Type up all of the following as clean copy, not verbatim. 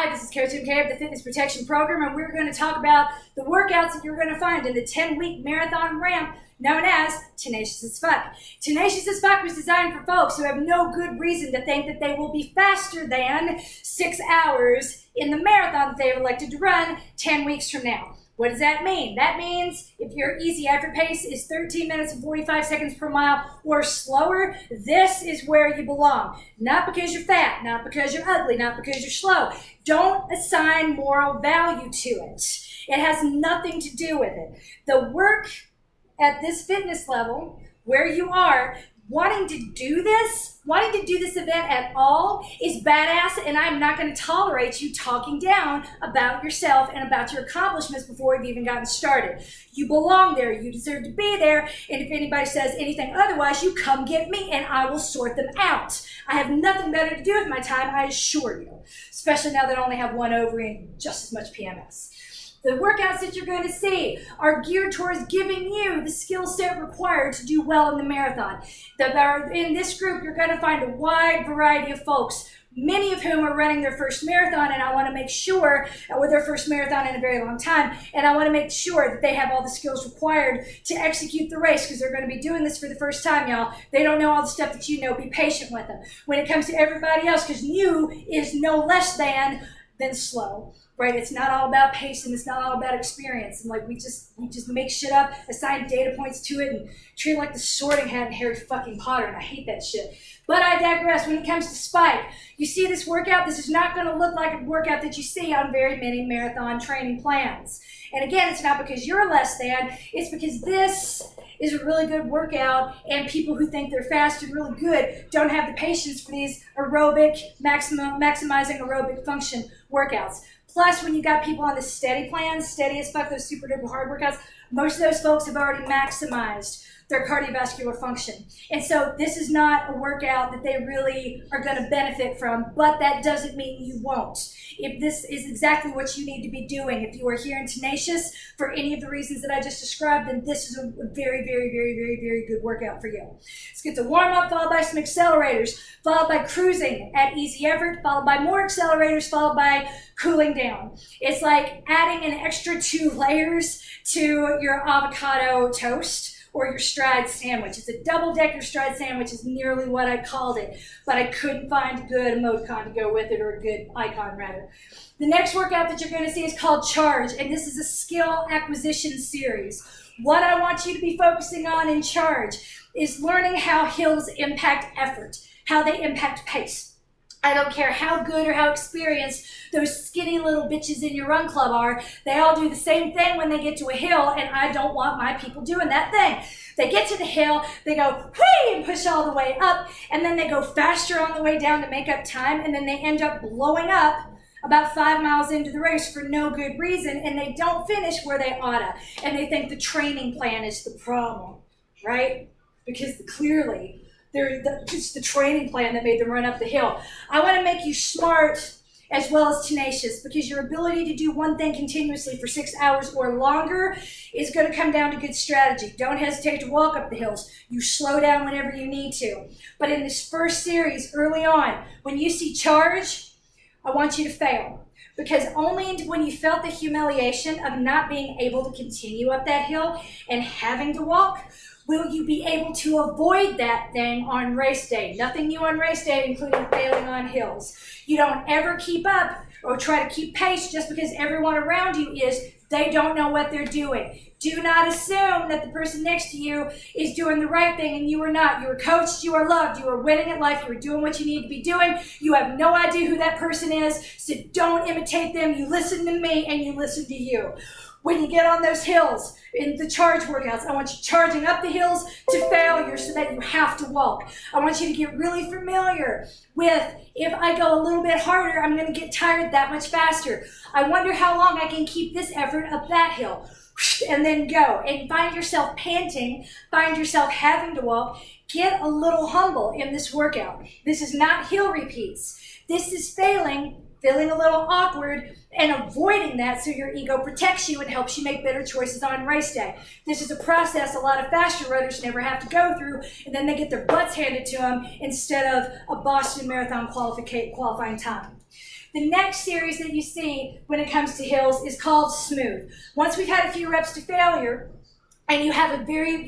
Hi, this is Coach MK of the Fitness Protection Program, and we're going to talk about the workouts that you're going to find in the 10-week marathon ramp known as Tenacious as Fuck. Tenacious as Fuck was designed for folks who have no good reason to think that they will be faster than 6 hours in the marathon that they've elected to run 10 weeks from now. What does that mean? That means if your easy effort pace is 13 minutes and 45 seconds per mile or slower, this is where you belong. Not because you're fat, not because you're ugly, not because you're slow. Don't assign moral value to it. It has nothing to do with it. The work at this fitness level, where you are, wanting to do this event at all is badass, and I'm not going to tolerate you talking down about yourself and about your accomplishments before you've even gotten started. You belong there. You deserve to be there, and if anybody says anything otherwise, you come get me and I will sort them out. I have nothing better to do with my time, I assure you, especially now that I only have one ovary and just as much PMS. The workouts that you're going to see are geared towards giving you the skill set required to do well in the marathon. In this group, you're going to find a wide variety of folks, many of whom are running their first marathon, and I want to make sure, or their first marathon in a very long time, and I want to make sure that they have all the skills required to execute the race, because they're going to be doing this for the first time, y'all. They don't know all the stuff that you know. Be patient with them. When it comes to everybody else, because new is no less than slow. Right? It's not all about pace, and it's not all about experience. And like we just make shit up, assign data points to it, and treat it like the Sorting Hat in Harry fucking Potter, and I hate that shit. But I digress. When it comes to Spike, you see this workout, this is not going to look like a workout that you see on very many marathon training plans. And again, it's not because you're less than, it's because this is a really good workout, and people who think they're fast and really good don't have the patience for these aerobic, maximizing aerobic function workouts. Plus, when you got people on the steady plans, steady as fuck, those super duper hard workouts, most of those folks have already maximized their cardiovascular function. And so this is not a workout that they really are going to benefit from, but that doesn't mean you won't. If this is exactly what you need to be doing, if you are here in Tenacious for any of the reasons that I just described, then this is a very, very, very, very, very good workout for you. Let's get to warm up, followed by some accelerators, followed by cruising at easy effort, followed by more accelerators, followed by cooling down. It's like adding an extra 2 layers to your avocado toast or your stride sandwich. It's a double-decker stride sandwich is nearly what I called it, but I couldn't find a good emoticon to go with it, or a good icon rather. The next workout that you're going to see is called Charge, and this is a skill acquisition series. What I want you to be focusing on in Charge is learning how hills impact effort, how they impact pace. I don't care how good or how experienced those skinny little bitches in your run club are. They all do the same thing when they get to a hill, and I don't want my people doing that thing. They get to the hill, they go whee and push all the way up, and then they go faster on the way down to make up time, and then they end up blowing up about 5 miles into the race for no good reason, and they don't finish where they oughta, and they think the training plan is the problem, right? Because clearly, it's the training plan that made them run up the hill. I want to make you smart as well as tenacious, because your ability to do one thing continuously for 6 hours or longer is going to come down to good strategy. Don't hesitate to walk up the hills. You slow down whenever you need to. But in this first series, early on, when you see Charge, I want you to fail. Because only when you felt the humiliation of not being able to continue up that hill and having to walk, will you be able to avoid that thing on race day. Nothing new on race day, including failing on hills. You don't ever keep up or try to keep pace just because everyone around you is. They don't know what they're doing. Do not assume that the person next to you is doing the right thing and you are not. You are coached, you are loved, you are winning at life, you are doing what you need to be doing. You have no idea who that person is, so don't imitate them. You listen to me and you listen to you. When you get on those hills, in the Charge workouts, I want you charging up the hills to failure so that you have to walk. I want you to get really familiar with, if I go a little bit harder, I'm going to get tired that much faster. I wonder how long I can keep this effort up that hill. And then go. And find yourself panting, find yourself having to walk. Get a little humble in this workout. This is not hill repeats. This is feeling a little awkward, and avoiding that so your ego protects you and helps you make better choices on race day. This is a process a lot of faster runners never have to go through, and then they get their butts handed to them instead of a Boston Marathon qualifying time. The next series that you see when it comes to hills is called smooth. Once we've had a few reps to failure, and you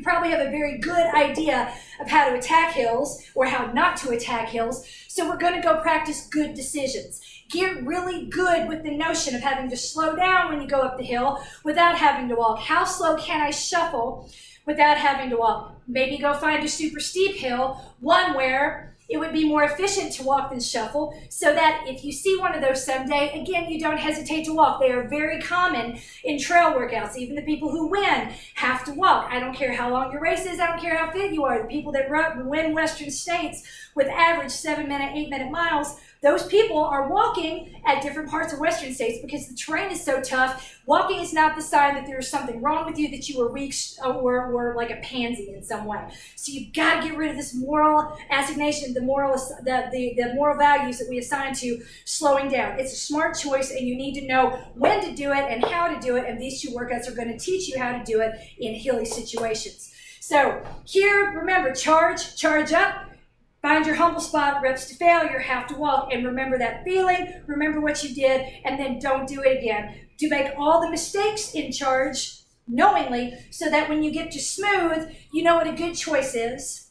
probably have a very good idea of how to attack hills or how not to attack hills. So we're going to go practice good decisions. Get really good with the notion of having to slow down when you go up the hill without having to walk. How slow can I shuffle without having to walk? Maybe go find a super steep hill, one where it would be more efficient to walk than shuffle, so that if you see one of those someday, again, you don't hesitate to walk. They are very common in trail workouts. Even the people who win have to walk. I don't care how long your race is. I don't care how fit you are. The people that win Western States with average 7-minute, 8-minute miles, those people are walking at different parts of Western States because the terrain is so tough. Walking is not the sign that there's something wrong with you, that you were weak or like a pansy in some way. So you've got to get rid of this moral assignation, the moral values that we assign to slowing down. It's a smart choice, and you need to know when to do it and how to do it, and these two workouts are going to teach you how to do it in hilly situations. So here, remember, charge up. Find your humble spot, reps to failure, have to walk, and remember that feeling, remember what you did, and then don't do it again. To make all the mistakes in charge knowingly, so that when you get to smooth, you know what a good choice is.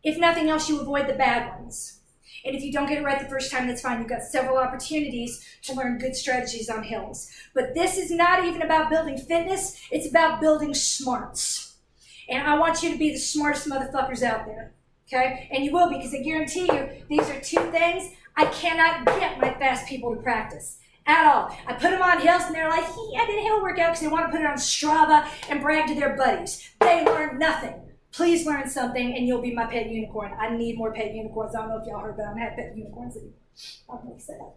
If nothing else, you avoid the bad ones. And if you don't get it right the first time, that's fine. You've got several opportunities to learn good strategies on hills. But this is not even about building fitness, it's about building smarts. And I want you to be the smartest motherfuckers out there. Okay? And you will be, because I guarantee you, these are two things I cannot get my fast people to practice at all. I put them on hills and they're like, I did a hill workout, because they want to put it on Strava and brag to their buddies. They learn nothing. Please learn something and you'll be my pet unicorn. I need more pet unicorns. I don't know if y'all heard, but I don't have pet unicorns anymore. I'm going to say that.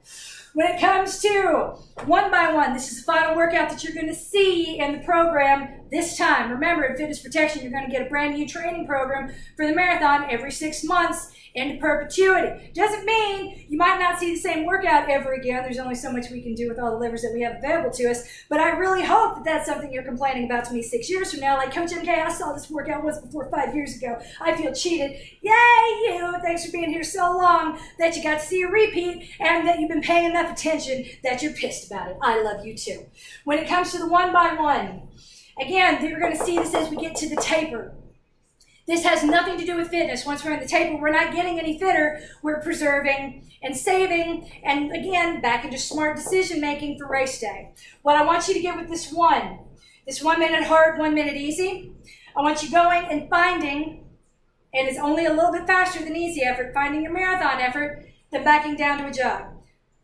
When it comes to one by one, this is the final workout that you're going to see in the program this time. Remember, in Fitness Protection, you're going to get a brand new training program for the marathon every 6 months into perpetuity. Doesn't mean you might not see the same workout ever again. There's only so much we can do with all the levers that we have available to us. But I really hope that that's something you're complaining about to me 6 years from now. Like, Coach MK, I saw this workout once before 5 years ago. I feel cheated. Yay, you! Thanks for being here so long that you got to see a repeat and that you've been paying enough attention that you're pissed about it. I love you too. When it comes to the one by one, again, you're going to see this as we get to the taper. This has nothing to do with fitness. Once we're in the taper, we're not getting any fitter. We're preserving and saving, and again, back into smart decision making for race day. What I want you to get with this 1 minute hard, 1 minute easy, I want you going and finding, and it's only a little bit faster than easy effort, finding your marathon effort, then backing down to a jog.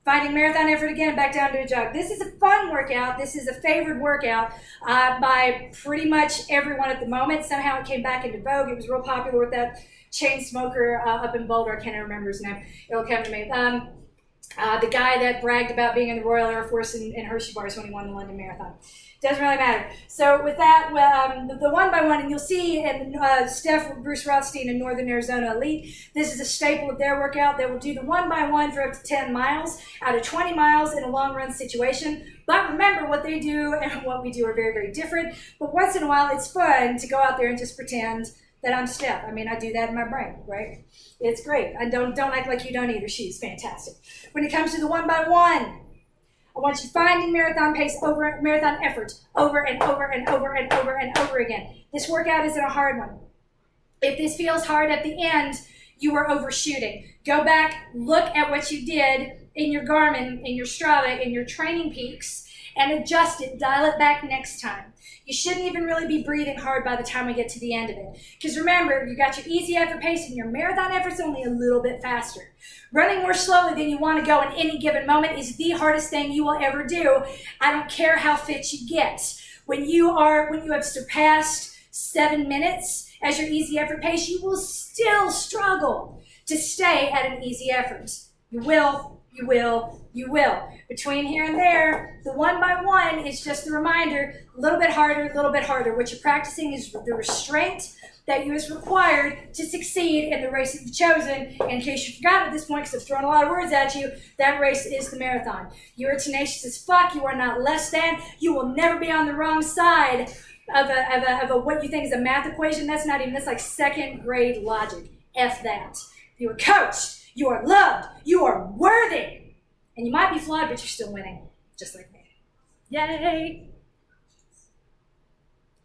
Finding marathon effort again, back down to a jog. This is a fun workout. This is a favored workout by pretty much everyone at the moment. Somehow it came back into vogue. It was real popular with that chain smoker up in Boulder. I can't remember his name. It'll come to me. The guy that bragged about being in the Royal Air Force in Hershey bars when he won the London Marathon. Doesn't really matter. So with that, the one by one, and you'll see in Bruce Rothstein in Northern Arizona Elite, this is a staple of their workout. They will do the one by one for up to 10 miles out of 20 miles in a long run situation. But remember, what they do and what we do are very, very different. But once in a while, it's fun to go out there and just pretend that I'm Steph. I mean, I do that in my brain, right? It's great. I don't act like you don't either. She's fantastic. When it comes to the one by one, I want you finding marathon effort over and over and over and over and over again. This workout isn't a hard one. If this feels hard at the end, you are overshooting. Go back, look at what you did in your Garmin, in your Strava, in your training peaks, and adjust it, dial it back next time. You shouldn't even really be breathing hard by the time we get to the end of it. Because remember, you got your easy effort pace and your marathon effort's only a little bit faster. Running more slowly than you want to go in any given moment is the hardest thing you will ever do. I don't care how fit you get. When you have surpassed 7 minutes as your easy effort pace, you will still struggle to stay at an easy effort. You will. Between here and there, the one by one is just a reminder, a little bit harder, a little bit harder. What you're practicing is the restraint that is required to succeed in the race that you've chosen. And in case you forgot at this point, because I've thrown a lot of words at you, that race is the marathon. You are tenacious as fuck. You are not less than. You will never be on the wrong side of a what you think is a math equation. That's like second grade logic. F that. You are coached. You are loved. You are worthy. And you might be flawed, but you're still winning, just like me. Yay!